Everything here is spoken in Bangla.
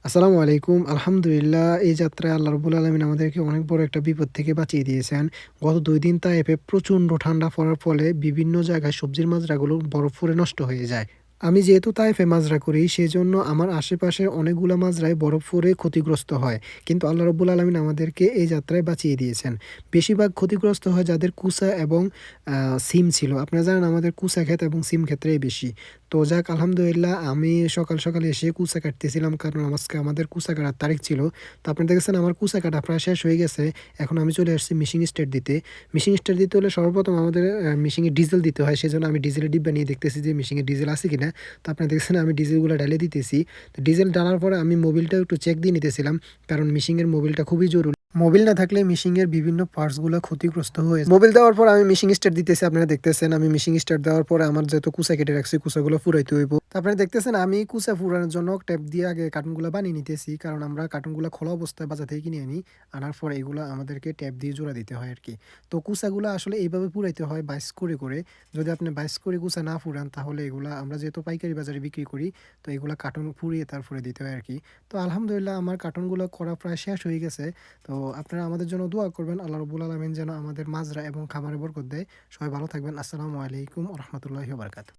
আসসালামু আলাইকুম। আলহামদুলিল্লাহ এই যাত্রায় আল্লাহ রাব্বুল আলামিন আমাদেরকে অনেক বড় একটা বিপদ থেকে বাঁচিয়ে দিয়েছেন। গত ২ দিন তায়েফে প্রচণ্ড ঠান্ডা পড়ার ফলে বিভিন্ন জায়গায় সবজির মাজরাগুলো বরফ পড়ে নষ্ট হয়ে যায়। আমি যেহেতু তায়েফে মাজরা করি সেজন্য আমার আশেপাশে অনেকগুলা মাজরায় বরফ পড়ে ক্ষতিগ্রস্ত হয়। কিন্তু আল্লাহ রাব্বুল আলামিন আমাদেরকে এই যাত্রায় বাঁচিয়ে দিয়েছেন। বেশিরভাগ ক্ষতিগ্রস্ত হয় যাদের কুসা এবং আ সিম ছিল। আপনারা জানেন আমাদের কুসা ক্ষেত এবং সিম ক্ষেত্রেই বেশি। তো যাক আলহামদুলিল্লাহ আমি সকাল এসে কুচা কাটতেছিলাম কারণ আজকে আমাদের কুচা কাটার তারিখ ছিল। তো আপনারা দেখেছেন আমার কুচা কাটা প্রায় শেষ হয়ে গেছে। এখন আমি চলে আসছি মেশিং স্টার্ট দিতে। মেশিং স্টার্ট দিতে হলে সর্বপ্রথম আমাদের মেশিনে ডিজেল দিতে হয়। সেজন্য আমি ডিজেলের ডিব্বা নিয়ে দেখতেছি যে মেশিনে ডিজেল আছে কিনা। তো আপনারা দেখছেন আমি ডিজেলগুলা ঢালে দিতেছি। তো ডিজেল ঢালার পরে আমি মোবিলটাও একটু চেক দিয়ে নিতেছিলাম। কারণ মেশিনের মোবিলটা খুবই জরুরি। মোবিল না থাকলে মেশিনের বিভিন্ন পার্টস গুলা ক্ষতিগ্রস্ত হয়ে মোবিল দেওয়ার পর আমি মেশিং স্টার্ট দিতেছি। আপনারা দেখতেছেন আমি মেশিং স্টার্ট দেওয়ার পরে আমার যেহেতু কুচা কেটে রাখছি কুচাগুলো ফুরাইতে হইব। তো আপনারা দেখতেছেন আমি কুচা ফুরানোর জন্য টেপ দিয়ে আগে কার্টুনগুলো বানিয়ে নিতেছি। কারণ আমরা কার্টুনগুলো খোলা অবস্থায় বাজার থেকে কিনে আনি। আনার পর এগুলা আমাদেরকে টেপ দিয়ে জোড়া দিতে হয় আরকি। তো কুচাগুলা আসলে এইভাবে ফুরাইতে হয় বাইস করে। যদি আপনি বাইস করে কুচা না ফুরান তাহলে এগুলা আমরা যেহেতু পাইকারি বাজারে বিক্রি করি, তো এগুলা কার্টুন ফুরিয়ে তারপরে দিতে হয় আরকি। তো আলহামদুলিল্লাহ আমার কার্টুনগুলো করা প্রায় শেষ হয়ে গেছে। তো আপনারা আমাদের জন্য দোয়া করবেন। আল্লাহ রাব্বুল আলামিন যেন আমাদের মাজরা এবং খামারে বরকত দেয়। সবাই ভালো থাকবেন। আসসালামু আলাইকুম ওয়া রাহমাতুল্লাহি ওয়া বারাকাতুহু।